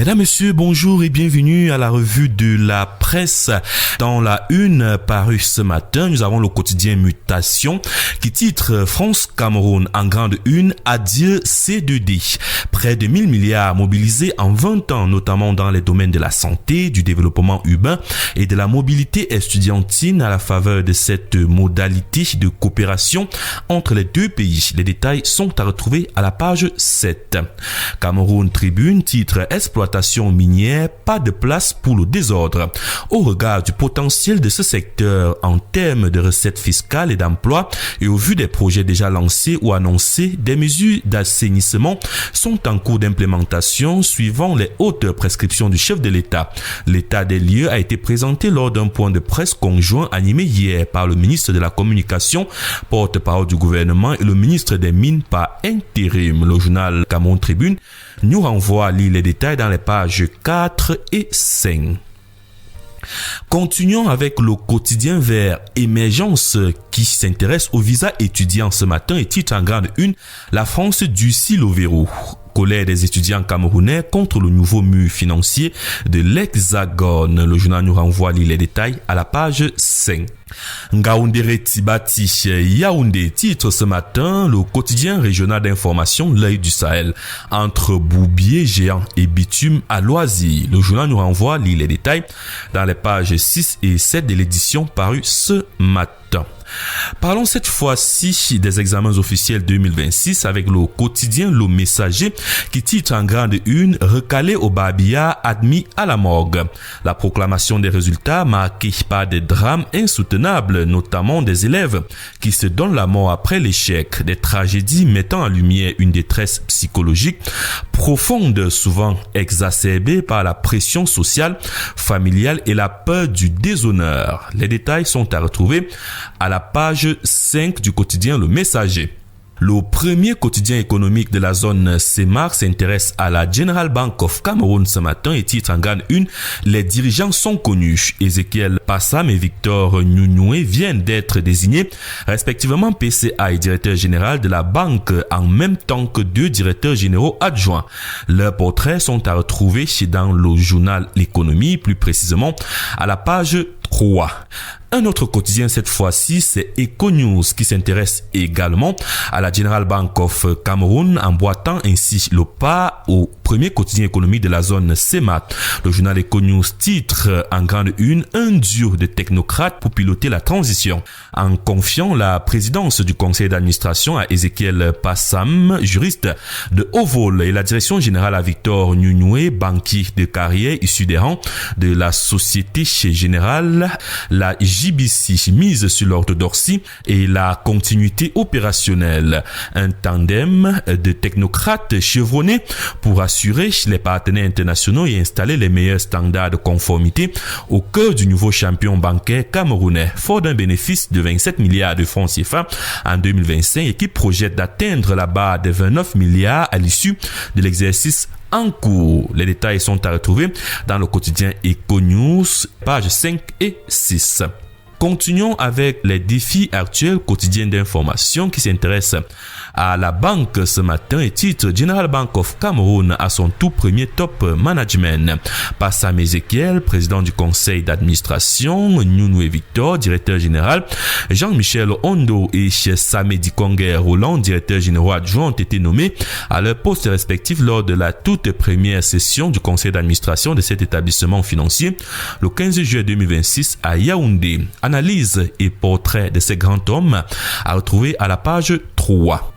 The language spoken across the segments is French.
Mesdames, Messieurs, bonjour et bienvenue à la revue de la presse. Dans la une parue ce matin, nous avons le quotidien Mutation qui titre France-Cameroun en grande une, adieu C2D. Près de 1000 milliards mobilisés en 20 ans, notamment dans les domaines de la santé, du développement urbain et de la mobilité estudiantine à la faveur de cette modalité de coopération entre les deux pays. Les détails sont à retrouver à la page 7. Cameroun Tribune titre exploitation minière, pas de place pour le désordre. Au regard du potentiel de ce secteur en termes de recettes fiscales et d'emplois et au vu des projets déjà lancés ou annoncés, des mesures d'assainissement sont en cours d'implémentation suivant les hautes prescriptions du chef de l'État. L'état des lieux a été présenté lors d'un point de presse conjoint animé hier par le ministre de la Communication, porte-parole du gouvernement et le ministre des Mines par intérim. Le journal Cameroun Tribune nous renvoie à lire les détails dans les pages 4 et 5. Continuons avec le quotidien Vert Émergence qui s'intéresse au visa étudiant ce matin et titre en grande une « La France durcit le verrou ». Colère des étudiants camerounais contre le nouveau mur financier de l'Hexagone. Le journal nous renvoie à lire les détails à la page 5. Ngaoundéré Tibati Yaoundé titre ce matin le quotidien régional d'information L'œil du Sahel. Entre boubier géant et bitume à loisir. Le journal nous renvoie à lire les détails dans les pages 6 et 7 de l'édition parue ce matin. Parlons cette fois-ci des examens officiels 2026 avec le quotidien Le Messager qui titre en grande une « Recalé au Babia, admis à la morgue ». La proclamation des résultats marquée par des drames insoutenables, notamment des élèves qui se donnent la mort après l'échec, des tragédies mettant en lumière une détresse psychologique profonde, souvent exacerbée par la pression sociale, familiale et la peur du déshonneur. Les détails sont à retrouver à la page 5 du quotidien Le Messager. Le premier quotidien économique de la zone CEMAR s'intéresse à la General Bank of Cameroun ce matin et titre en grande une « Les dirigeants sont connus ». Ezekiel Passam et Victor Nyounoué viennent d'être désignés respectivement PCA et directeur général de la banque en même temps que 2 directeurs généraux adjoints. Leurs portraits sont à retrouver dans le journal L'économie, plus précisément à la page 3. Un autre quotidien cette fois-ci, c'est Econews qui s'intéresse également à la General Bank of Cameroun, emboîtant ainsi le pas au premier quotidien économique de la zone CEMAC. Le journal Econews titre en grande une « Un dur de technocrates pour piloter la transition ». En confiant la présidence du conseil d'administration à Ezekiel Passam, juriste de haut vol, et la direction générale à Victor Nyounoué, banquier de carrière issu des rangs de la Société Générale, la JBC mise sur l'orthodoxie et la continuité opérationnelle. Un tandem de technocrates chevronnés pour assurer les partenaires internationaux et installer les meilleurs standards de conformité au cœur du nouveau champion bancaire camerounais. Fort d'un bénéfice de 27 milliards de francs CFA en 2025 et qui projette d'atteindre la barre de 29 milliards à l'issue de l'exercice en cours. Les détails sont à retrouver dans le quotidien Econews, pages 5 et 6. Continuons avec les défis actuels quotidiens d'information qui s'intéressent à la banque ce matin et titre General Bank of Cameroun à son tout premier top management. Passam Ezekiel, président du conseil d'administration, Nyounoué Victor, directeur général, Jean-Michel Ondo et Samedi Kongé Roland, directeur général adjoint, ont été nommés à leurs postes respectifs lors de la toute première session du conseil d'administration de cet établissement financier le 15 juillet 2026 à Yaoundé. Analyse et portrait de ces grands hommes à retrouver à la page 3.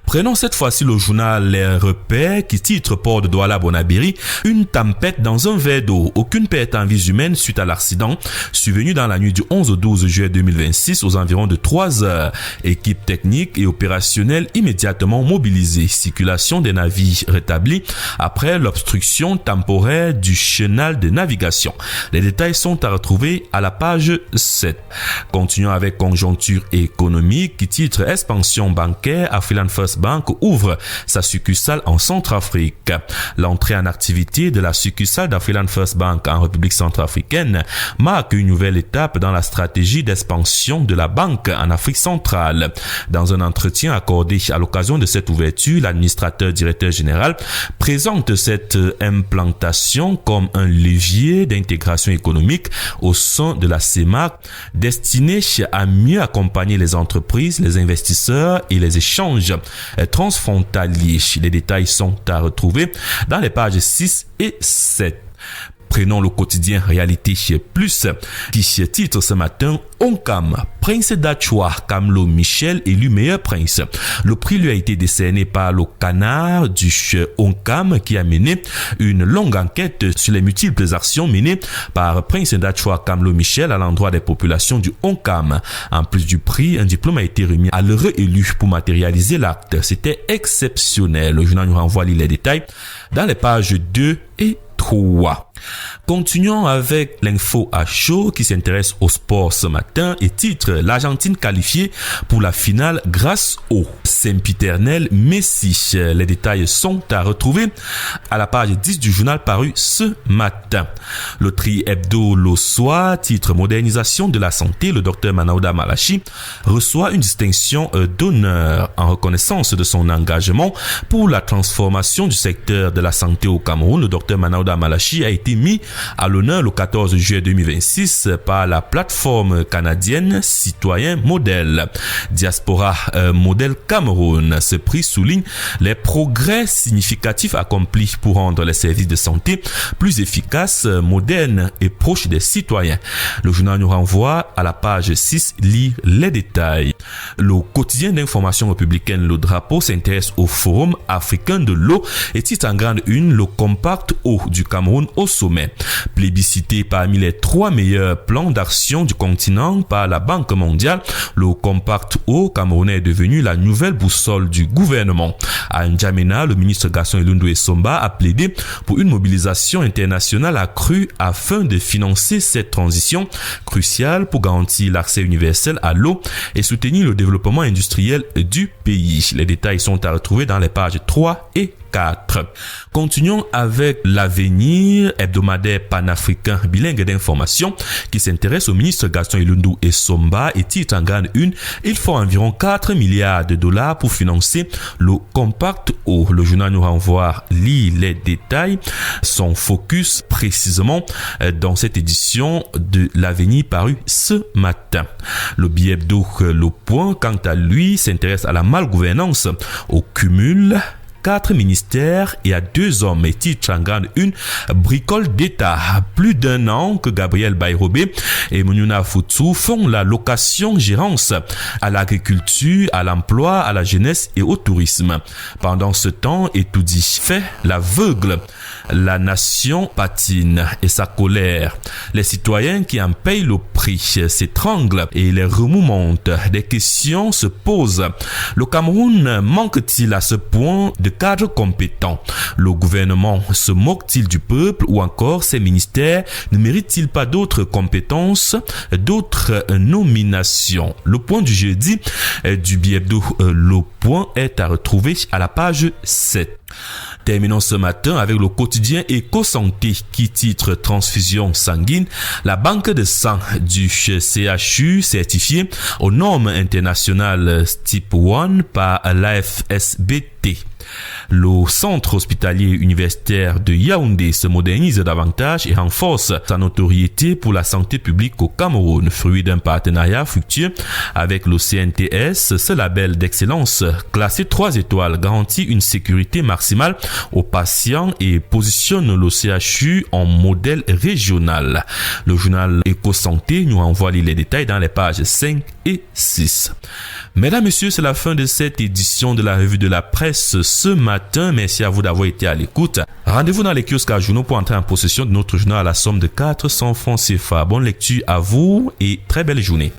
Prenons cette fois-ci le journal Les Repères qui titre Port de Douala Bonabéry, une tempête dans un verre d'eau. Aucune perte en vie humaine suite à l'accident survenu dans la nuit du 11 au 12 juillet 2026 aux environs de 3 heures. Équipe technique et opérationnelle immédiatement mobilisée. Circulation des navires rétablie après l'obstruction temporaire du chenal de navigation. Les détails sont à retrouver à la page 7. Continuons avec conjoncture économique qui titre Expansion bancaire, Afriland First Bank ouvre sa succursale en Centrafrique. L'entrée en activité de la succursale d'Afriland First Bank en République centrafricaine marque une nouvelle étape dans la stratégie d'expansion de la banque en Afrique centrale. Dans un entretien accordé à l'occasion de cette ouverture, l'administrateur directeur général présente cette implantation comme un levier d'intégration économique au sein de la CEMAC destiné à mieux accompagner les entreprises, les investisseurs et les échanges transfrontaliers. Les détails sont à retrouver dans les pages 6 et 7. Prenons le quotidien Réalité Plus qui titre ce matin Oncam, Prince d'Achua Kamlo Michel élu meilleur prince. Le prix lui a été décerné par le Canard du Oncam qui a mené une longue enquête sur les multiples actions menées par Prince d'Achua Kamlo Michel à l'endroit des populations du Oncam. En plus du prix, un diplôme a été remis à l'heureux élu pour matérialiser l'acte. C'était exceptionnel. Le journal nous renvoie les détails dans les pages 2 et 3. Continuons avec l'info à chaud qui s'intéresse au sport ce matin et titre l'Argentine qualifiée pour la finale grâce au sempiternel Messi. Les détails sont à retrouver à la page 10 du journal paru ce matin. Le tri hebdo le soir, titre modernisation de la santé, le docteur Manaouda Malachi reçoit une distinction d'honneur en reconnaissance de son engagement pour la transformation du secteur de la santé au Cameroun. Le docteur Manaouda Malachi a été mis à l'honneur le 14 juillet 2026 par la plateforme canadienne Citoyen Modèle. Diaspora Modèle Cameroun. Ce prix souligne les progrès significatifs accomplis pour rendre les services de santé plus efficaces, modernes et proches des citoyens. Le journal nous renvoie à la page 6, lire les détails. Le quotidien d'information républicaine Le Drapeau s'intéresse au Forum africain de l'eau et titre en grande une le compact eau du Cameroun au sommet. Plébiscité parmi les 3 meilleurs plans d'action du continent par la Banque mondiale, le compact eau camerounais est devenu la nouvelle boussole du gouvernement. À N'Djamena, le ministre Gaston Ilundu Essomba a plaidé pour une mobilisation internationale accrue afin de financer cette transition cruciale pour garantir l'accès universel à l'eau et soutenir le développement industriel du pays. Les détails sont à retrouver dans les pages 3 et 4. Continuons avec l'avenir hebdomadaire panafricain bilingue d'information qui s'intéresse au ministre Gaston Ilundu Essomba et titre en grande une, il faut environ 4 milliards de dollars pour financer le compact eau. Le journal nous renvoie, lit les détails, son focus précisément dans cette édition de l'avenir paru ce matin. Le billet hebdo Le Point, quant à lui, s'intéresse à la malgouvernance, au cumul 4 ministères et à 2 hommes et titre en grande une bricole d'État. Plus d'1 an que Gabriel Bayrobé et Mouniouna Foutsou font la location-gérance à l'agriculture, à l'emploi, à la jeunesse et au tourisme. Pendant ce temps, Etoudi fait l'aveugle. La nation patine et sa colère. Les citoyens qui en payent le prix s'étranglent et les remous montent. Des questions se posent. Le Cameroun manque-t-il à ce point de cadres compétents? Le gouvernement se moque-t-il du peuple ou encore ses ministères ne méritent-ils pas d'autres compétences, d'autres nominations? Le point du jeudi du billet hebdo Le Point est à retrouver à la page 7. Terminons ce matin avec le quotidien Éco-Santé qui titre transfusion sanguine. La banque de sang du CHU certifiée aux normes internationales type 1 par l'AFSBT. Le centre hospitalier universitaire de Yaoundé se modernise davantage et renforce sa notoriété pour la santé publique au Cameroun. Fruit d'un partenariat fructueux avec le CNTS, ce label d'excellence classé 3 étoiles garantit une sécurité maximale aux patients et positionne le CHU en modèle régional. Le journal Éco-Santé nous renvoie les détails dans les pages 5 et 6. Mesdames, Messieurs, c'est la fin de cette édition de la revue de la presse ce matin. Merci à vous d'avoir été à l'écoute. Rendez-vous dans les kiosques à journaux pour entrer en possession de notre journal à la somme de 400 francs CFA. Bonne lecture à vous et très belle journée.